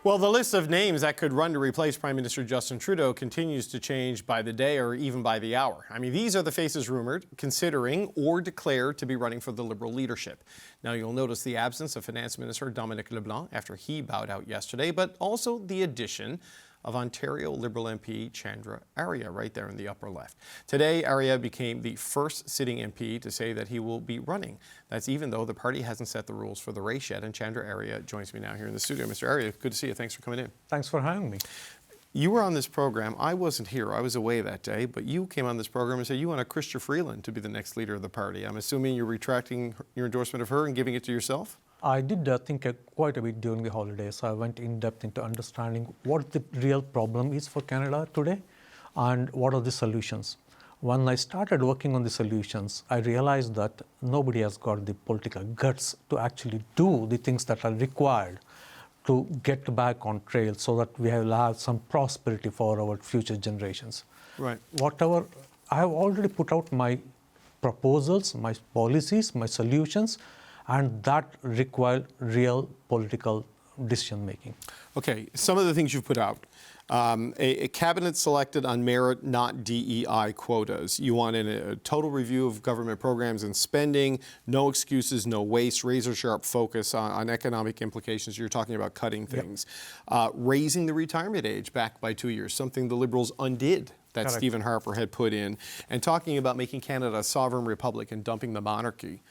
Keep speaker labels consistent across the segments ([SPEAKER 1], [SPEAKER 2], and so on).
[SPEAKER 1] Well, the list of names that could run to replace Prime Minister Justin Trudeau continues to change by the day or even by the hour. I mean, these are the faces rumored, considering or declared to be running for the Liberal leadership. Now, you'll notice the absence of Finance Minister Dominic LeBlanc after he bowed out yesterday, but also the addition of Ontario Liberal MP Chandra Arya right there in the upper left. Today, Arya became the first sitting MP to say that he will be running. That's even though the party hasn't set the rules for the race yet. And Chandra Arya joins me now here in the studio. Mr. Arya, good to see you. Thanks for coming in.
[SPEAKER 2] Thanks for having me.
[SPEAKER 1] You were on this program. I wasn't here. I was away that day. But you came on this program and said you want a Chrystia Freeland to be the next leader of the party. I'm assuming you're retracting your endorsement of her and giving it to yourself?
[SPEAKER 2] I did think quite a bit during the holidays. I went in depth into understanding what the real problem is for Canada today and what are the solutions. When I started working on the solutions, I realized that nobody has got the political guts to actually do the things that are required to get back on trail so that we will have some prosperity for our future generations.
[SPEAKER 1] Right.
[SPEAKER 2] Whatever, I have already put out my proposals, my policies, my solutions, and that required real political decision-making.
[SPEAKER 1] Okay, some of the things you've put out. A cabinet selected on merit, not DEI quotas. You want a total review of government programs and spending, no excuses, no waste, razor-sharp focus on economic implications. You're talking about cutting things. Yep. Raising the retirement age back by 2 years, something the Liberals undid that
[SPEAKER 2] Correct.
[SPEAKER 1] Stephen Harper had put in, and talking about making Canada a sovereign republic and dumping the monarchy.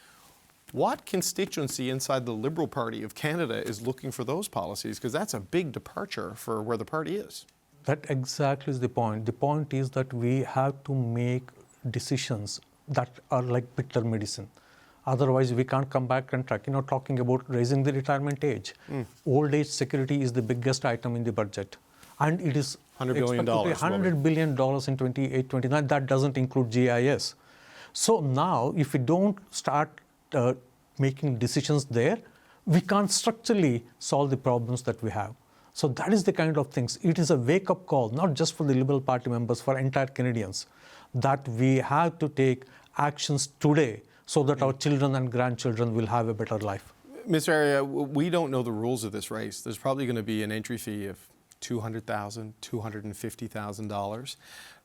[SPEAKER 1] What constituency inside the Liberal Party of Canada is looking for those policies? Because that's a big departure for where the party is.
[SPEAKER 2] That exactly is the point. The point is that we have to make decisions that are like bitter medicine. Otherwise, we can't come back and track. Talking about raising the retirement age. Old age security is the biggest item in the budget. And it is
[SPEAKER 1] $100 billion.
[SPEAKER 2] $100 billion in 28-29. That doesn't include GIS. So now, if we don't start making decisions there, we can't structurally solve the problems that we have. So that is the kind of things. It is a wake-up call, not just for the Liberal Party members, for entire Canadians, that we have to take actions today so that our children and grandchildren will have a better life.
[SPEAKER 1] Mr. Arya, we don't know the rules of this race. There's probably going to be an entry fee of $200,000, $250,000.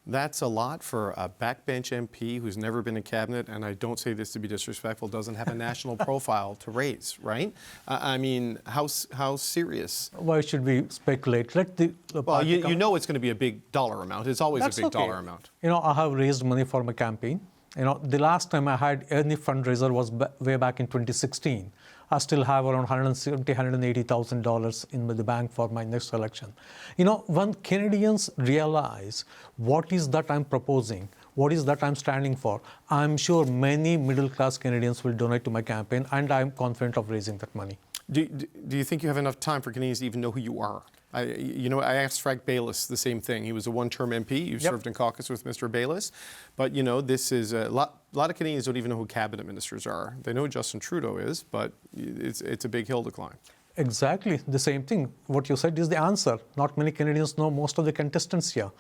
[SPEAKER 1] That's a lot for a backbench MP who's never been in cabinet, and I don't say this to be disrespectful, doesn't have a national profile to raise, right? I mean, how serious?
[SPEAKER 2] Why should we speculate? Let the
[SPEAKER 1] well, you know it's going to be a big dollar amount. It's always
[SPEAKER 2] That's
[SPEAKER 1] a big
[SPEAKER 2] okay.
[SPEAKER 1] dollar amount.
[SPEAKER 2] I have raised money for my campaign. The last time I had any fundraiser was way back in 2016. I still have around $170,000, $180,000 in the bank for my next election. When Canadians realize what is that I'm proposing, what is that I'm standing for, I'm sure many middle-class Canadians will donate to my campaign, and I'm confident of raising that money.
[SPEAKER 1] Do you think you have enough time for Canadians to even know who you are? I asked Frank Baylis the same thing. He was a one-term MP. You served in caucus with Mr. Baylis. But, this is a lot of Canadians don't even know who cabinet ministers are. They know who Justin Trudeau is, but it's a big hill to climb.
[SPEAKER 2] Exactly the same thing. What you said is the answer. Not many Canadians know most of the contestants here.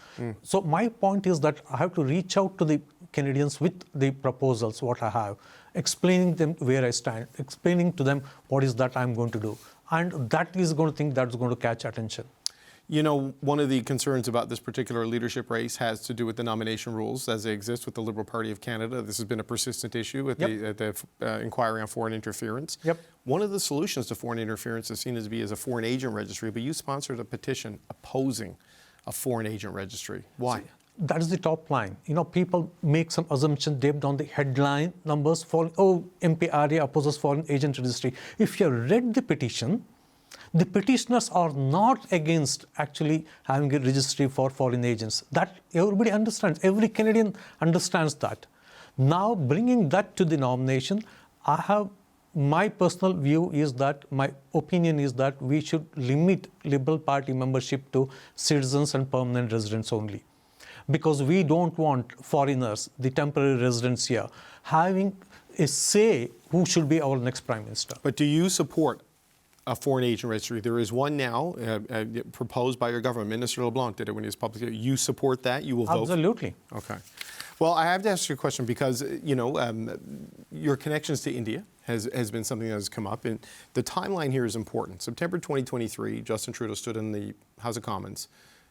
[SPEAKER 2] So my point is that I have to reach out to the Canadians with the proposals, what I have, explaining them where I stand, explaining to them what is that I'm going to do. And that is going to think that's going to catch attention.
[SPEAKER 1] One of the concerns about this particular leadership race has to do with the nomination rules as they exist with the Liberal Party of Canada. This has been a persistent issue at the inquiry on foreign interference. One of the solutions to foreign interference is seen as a foreign agent registry, but you sponsored a petition opposing a foreign agent registry. Why?
[SPEAKER 2] That is the top line. People make some assumptions based on the headline numbers for, MP Arya opposes foreign agent registry. If you read the petition, the petitioners are not against actually having a registry for foreign agents. That everybody understands. Every Canadian understands that. Now, bringing that to the nomination, my personal view is that, my opinion is that we should limit Liberal Party membership to citizens and permanent residents only. Because we don't want foreigners, the temporary residents here, having a say who should be our next Prime Minister.
[SPEAKER 1] But do you support a foreign agent registry? There is one now proposed by your government. Minister LeBlanc did it when he was public. You support that? You will vote?
[SPEAKER 2] Absolutely.
[SPEAKER 1] Okay. Well, I have to ask you a question because, your connections to India has been something that has come up. And the timeline here is important. September 2023, Justin Trudeau stood in the House of Commons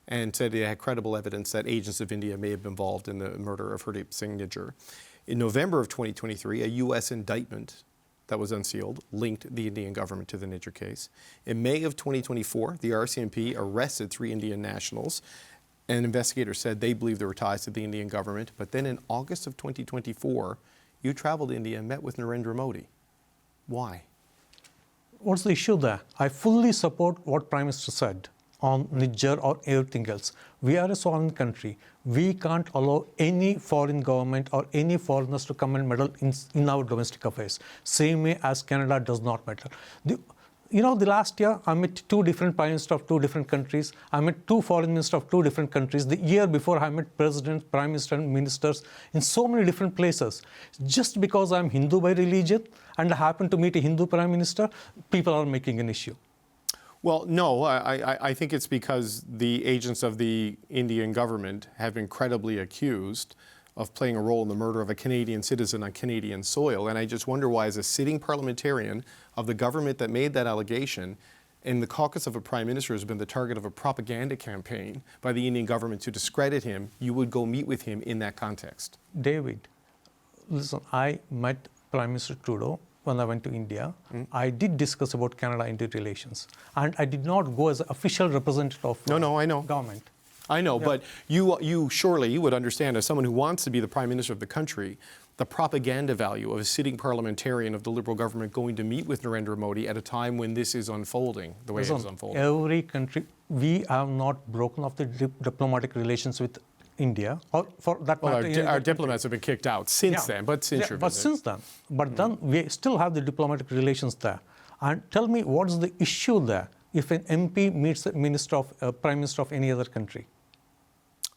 [SPEAKER 1] and said he had credible evidence that agents of India may have been involved in the murder of Hardeep Singh Nijjar. In November of 2023, a U.S. indictment that was unsealed linked the Indian government to the Nijjar case. In May of 2024, the RCMP arrested 3 Indian nationals. And investigators said they believe there were ties to the Indian government. But then in August of 2024, you traveled to India and met with Narendra Modi. Why?
[SPEAKER 2] What's the issue there? I fully support what Prime Minister said on Nijjar or everything else. We are a sovereign country. We can't allow any foreign government or any foreigners to come and meddle in our domestic affairs. Same way as Canada does not meddle. The last year, I met 2 different prime ministers of 2 different countries. I met 2 foreign ministers of 2 different countries. The year before, I met presidents, prime ministers, and ministers in so many different places. Just because I'm Hindu by religion and I happen to meet a Hindu prime minister, people are making an issue.
[SPEAKER 1] Well, no, I think it's because the agents of the Indian government have been credibly accused of playing a role in the murder of a Canadian citizen on Canadian soil. And I just wonder why, as a sitting parliamentarian of the government that made that allegation, and the caucus of a prime minister has been the target of a propaganda campaign by the Indian government to discredit him, you would go meet with him in that context.
[SPEAKER 2] David, listen, I met Prime Minister Trudeau when I went to India. I did discuss about Canada-India relations. And I did not go as an official representative of
[SPEAKER 1] I know.
[SPEAKER 2] government.
[SPEAKER 1] I know,
[SPEAKER 2] Yeah.
[SPEAKER 1] but you surely would understand, as someone who wants to be the Prime Minister of the country, the propaganda value of a sitting parliamentarian of the Liberal government going to meet with Narendra Modi at a time when this is unfolding, the way it is unfolding.
[SPEAKER 2] Every country, we have not broken off the diplomatic relations with India, or for that
[SPEAKER 1] Well,
[SPEAKER 2] matter.
[SPEAKER 1] our diplomats have been kicked out since then, but since your
[SPEAKER 2] But
[SPEAKER 1] visit.
[SPEAKER 2] since then, then we still have the diplomatic relations there. And tell me, what's the issue there if an MP meets a prime minister of any other country?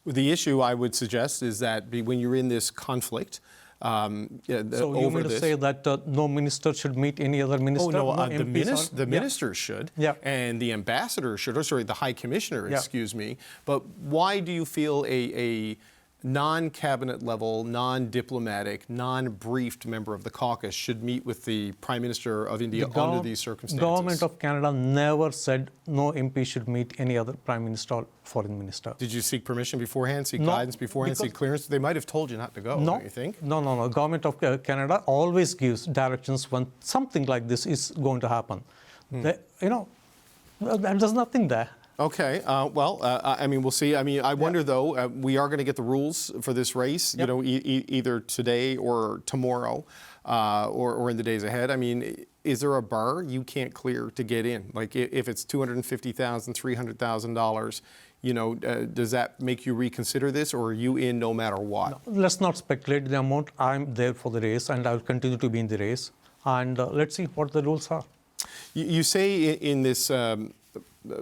[SPEAKER 1] The issue, I would suggest, is that when you're in this conflict
[SPEAKER 2] So you
[SPEAKER 1] over
[SPEAKER 2] mean to
[SPEAKER 1] this...
[SPEAKER 2] say that no minister should meet any other minister?
[SPEAKER 1] Oh, no,
[SPEAKER 2] MPs
[SPEAKER 1] the ministers should, and the ambassador should, the high commissioner, excuse me. But why do you feel a non-cabinet level, non-diplomatic, non-briefed member of the caucus should meet with the Prime Minister of India under these circumstances?
[SPEAKER 2] The government of Canada never said no MP should meet any other prime minister or foreign minister.
[SPEAKER 1] Did you seek permission beforehand, seek
[SPEAKER 2] No,
[SPEAKER 1] guidance beforehand, seek clearance? They might have told you not to go, don't you think?
[SPEAKER 2] No. Government of Canada always gives directions when something like this is going to happen. There's nothing there.
[SPEAKER 1] Okay. We'll see. I wonder, though, we are going to get the rules for this race, either today or tomorrow or in the days ahead. Is there a bar you can't clear to get in? Like if it's $250,000, $300,000, does that make you reconsider this, or are you in no matter what?
[SPEAKER 2] No, let's not speculate the amount. I'm there for the race, and I'll continue to be in the race. And let's see what the rules are.
[SPEAKER 1] You say in this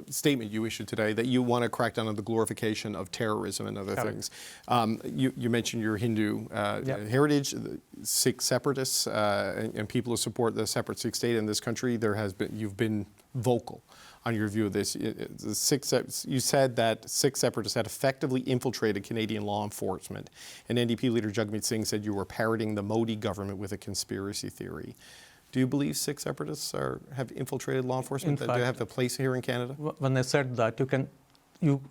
[SPEAKER 1] statement you issued today that you want to crack down on the glorification of terrorism and other things. You mentioned your Hindu heritage, Sikh separatists, and people who support the separate Sikh state in this country. You've been vocal on your view of this. You said that Sikh separatists had effectively infiltrated Canadian law enforcement, and NDP leader Jagmeet Singh said you were parroting the Modi government with a conspiracy theory. Do you believe Sikh separatists have infiltrated law enforcement? Do they have a place here in Canada?
[SPEAKER 2] When I said that,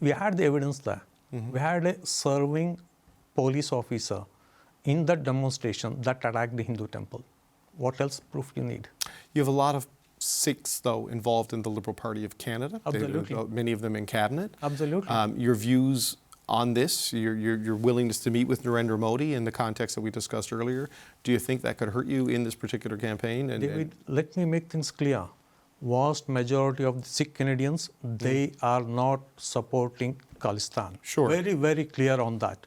[SPEAKER 2] we had the evidence there. We had a serving police officer in that demonstration that attacked the Hindu temple. What else proof do you need?
[SPEAKER 1] You have a lot of Sikhs, though, involved in the Liberal Party of Canada.
[SPEAKER 2] Absolutely.
[SPEAKER 1] Many of them in cabinet.
[SPEAKER 2] Absolutely.
[SPEAKER 1] Your views on this, your willingness to meet with Narendra Modi in the context that we discussed earlier, do you think that could hurt you in this particular campaign?
[SPEAKER 2] David, let me make things clear. Vast majority of the Sikh Canadians, they are not supporting Khalistan.
[SPEAKER 1] Sure.
[SPEAKER 2] Very, very clear on that.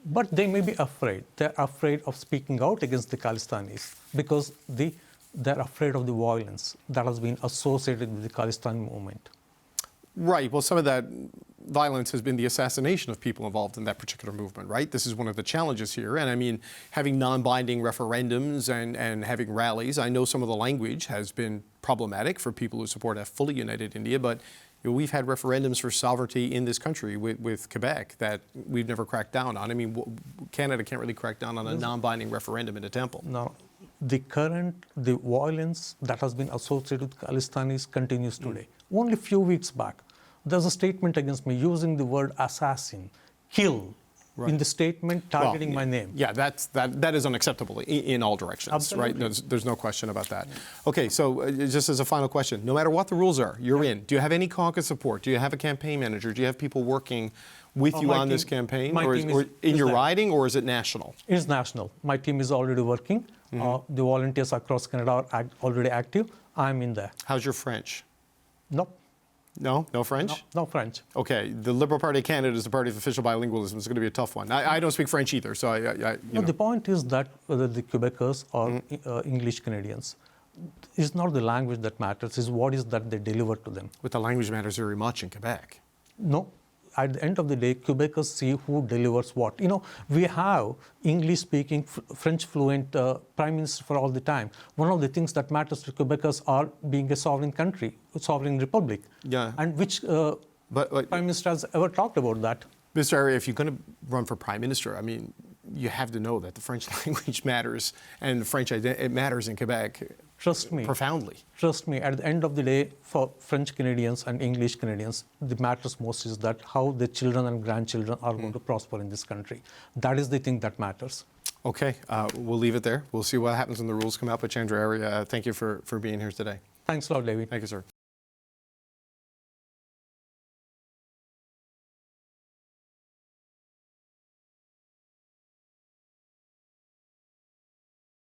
[SPEAKER 2] But they may be afraid. They're afraid of speaking out against the Khalistanis because they're afraid of the violence that has been associated with the Khalistan movement.
[SPEAKER 1] Right. Well, some of that violence has been the assassination of people involved in that particular movement, right? This is one of the challenges here. And having non-binding referendums and having rallies, I know some of the language has been problematic for people who support a fully united India, but We've had referendums for sovereignty in this country with Quebec that we've never cracked down on. I mean, Canada can't really crack down on a non-binding referendum in a temple.
[SPEAKER 2] No, the violence that has been associated with Khalistanis continues today. Only a few weeks back, there's a statement against me using the word assassin, kill, in the statement targeting my name.
[SPEAKER 1] Yeah, that is unacceptable in all directions,
[SPEAKER 2] Absolutely.
[SPEAKER 1] right? There's no question about that. Okay, so just as a final question, no matter what the rules are, you're in. Do you have any caucus support? Do you have a campaign manager? Do you have people working with you on this campaign? Or in your riding, or is it national?
[SPEAKER 2] It's national. My team is already working. The volunteers across Canada are already active. I'm in there.
[SPEAKER 1] How's your French?
[SPEAKER 2] Nope.
[SPEAKER 1] No French?
[SPEAKER 2] No French.
[SPEAKER 1] Okay, the Liberal Party of Canada is the party of official bilingualism. It's going to be a tough one. I don't speak French either, so
[SPEAKER 2] The point is that whether the Quebecers or English Canadians, it's not the language that matters, it's what is that they deliver to them.
[SPEAKER 1] But the language matters very much in Quebec.
[SPEAKER 2] No. At the end of the day, Quebecers see who delivers what. We have English-speaking, French-fluent prime minister for all the time. One of the things that matters to Quebecers are being a sovereign country, a sovereign republic.
[SPEAKER 1] Yeah.
[SPEAKER 2] And which prime minister has ever talked about that?
[SPEAKER 1] Mr. Arya, if you're going to run for prime minister, I mean, you have to know that the French language matters, and French it matters in Quebec.
[SPEAKER 2] Trust me.
[SPEAKER 1] Profoundly.
[SPEAKER 2] Trust me, at the end of the day, for French Canadians and English Canadians, the matters most is that how the children and grandchildren are going to prosper in this country. That is the thing that matters.
[SPEAKER 1] Okay, we'll leave it there. We'll see what happens when the rules come out. But Chandra Arya, thank you for being here today.
[SPEAKER 2] Thanks a lot, David.
[SPEAKER 1] Thank you, sir.